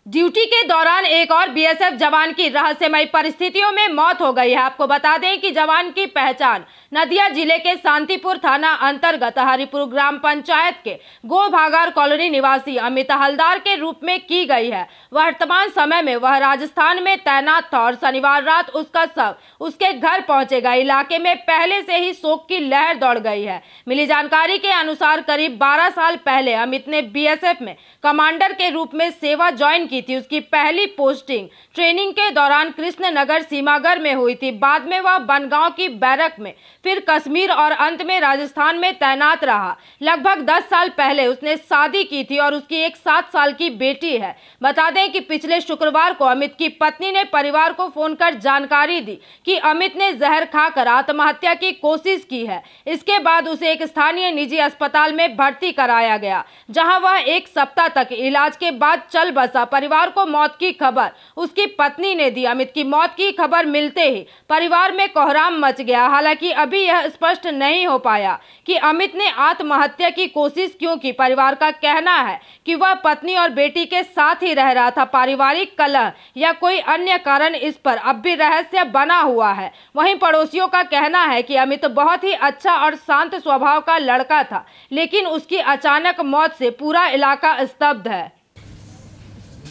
Duty के दौरान एक और बीएसएफ जवान की रहस्यमयी परिस्थितियों में मौत हो गई है। आपको बता दें कि जवान की पहचान नदिया जिले के शांतिपुर थाना अंतर्गत हरिपुर ग्राम पंचायत के गोभागार कॉलोनी निवासी अमित हलदार के रूप में की गई है। वर्तमान समय में वह राजस्थान में तैनात था और शनिवार रात उसका शव उसके घर पहुंचेगा। इलाके में पहले से ही शोक की लहर दौड़ गई है। मिली जानकारी के अनुसार करीब 12 साल पहले अमित ने बीएसएफ में कमांडर के रूप में सेवा ज्वाइन की थी। उसकी पहली पोस्टिंग ट्रेनिंग के दौरान कृष्णनगर सीमागर में हुई थी। बाद में वह बनगांव की बैरक में, फिर कश्मीर और अंत में राजस्थान में तैनात रहा। लगभग 10 साल पहले उसने शादी की थी और उसकी एक 7 साल की बेटी है। बता दें कि पिछले शुक्रवार को अमित की पत्नी ने परिवार को फोन कर जानकारी दी कि अमित ने जहर खाकर आत्महत्या की कोशिश की है। इसके बाद उसे एक स्थानीय निजी अस्पताल में भर्ती कराया गया, जहां वह एक सप्ताह तक इलाज के बाद चल बसा। परिवार को मौत की खबर उसकी पत्नी ने दी। अमित की मौत की खबर मिलते ही परिवार में कोहराम मच गया। हालांकि अभी यह स्पष्ट नहीं हो पाया कि अमित ने आत्महत्या की कोशिश क्यों की। परिवार का कहना है कि वह पत्नी और बेटी के साथ ही रह रहा था। पारिवारिक कलह या कोई अन्य कारण इस पर अब भी रहस्य बना हुआ है। वहीं पड़ोसियों का कहना है कि अमित बहुत ही अच्छा और शांत स्वभाव का लड़का था, लेकिन उसकी अचानक मौत से पूरा इलाका स्तब्ध है।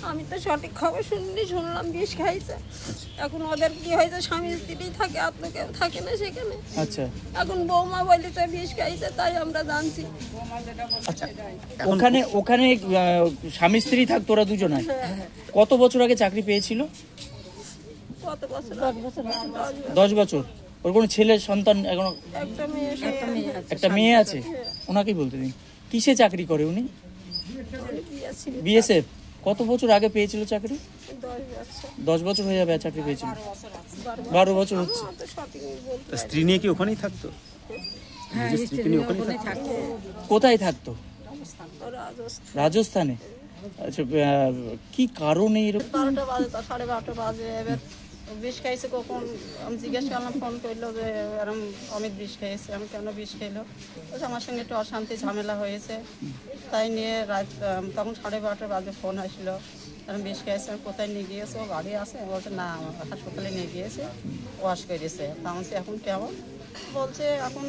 আমি তো সঠিক খবর শুনলাম বিষ খাইছে। এখন ওদের কি হয়েছে, স্বামী স্ত্রী থাকে, আর তো কেউ থাকে না সেখানে। আচ্ছা, এখন বৌমা বলেছে বিষ খাইছে, তাই আমরা জানছি। আচ্ছা, ওখানে ওখানে স্বামী স্ত্রী থাকতো ওরা দুজনে। কত বছর আগে চাকরি পেয়েছিল? কত বছর? 10 বছর। ওর কোনো ছেলে সন্তান এখনো? একটা মেয়ে আছে। ওনাকেই বলতে দিন। কিসে চাকরি করে উনি? বিএসএফ। কত বছর আগে পেয়েছিল চাকরি? 10 বছর হয়ে যাবে চাকরি পেয়েছিল। 12 বছর হচ্ছে। স্ত্রী নিয়ে কি ওখানেই থাকতো? কোথায় থাকতো? রাজস্থানে। আচ্ছা, কি কারণে এরকম? 12টা বাজে, 12:30 বাজে। এবার বিষ খাইছে কখন আমি জিজ্ঞেস করলাম, ফোন করলো যে এরকম অমিত বিষ খেয়েছে। আমি কেন বিষ খেলো? আমার সঙ্গে একটু অশান্তি ঝামেলা হয়েছে, তাই নিয়ে রাত তখন 12:30 বাজে ফোন আসলো, এরকম বিষ খেয়েছে। কোথায় নিয়ে গিয়েছে? ও বাড়ি আছে। বলছে না, হাসপাতালে নিয়ে গিয়েছে, ওয়াশ করেছে। তা বলছে এখন কেমন? বলছে এখন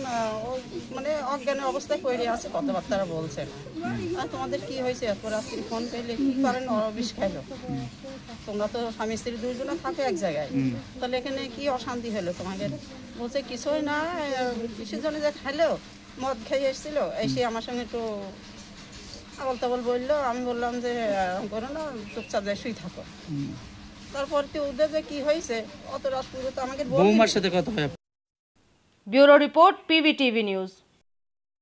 ও মানে অজ্ঞানের অবস্থায় পড়ে আছে, কথাবার্তা বলছে না। আর তোমাদের কি হয়েছে? এত রাত্রি ফোন পেলে কি করেন? ওরা বিষ খাইলো। তোমরা তো স্বামী স্ত্রী দুজনে থাকো এক জায়গায়, তাহলে এখানে কি অশান্তি হলো তোমাদের? বলছে কিছুই না, কিসের জন্য যে খাইলো, মদ খেয়ে এসেছিল, এসে আমার সঙ্গে একটু আবল তাবল বললো। আমি বললাম যে করো না, চুপচাপ যায় শুই থাকো। তারপর তো ওদের যে কি হয়েছে অত রাত পুরো তো আমাকে বৌমার সাথে কথা হয়। Bureau report, PVTV news.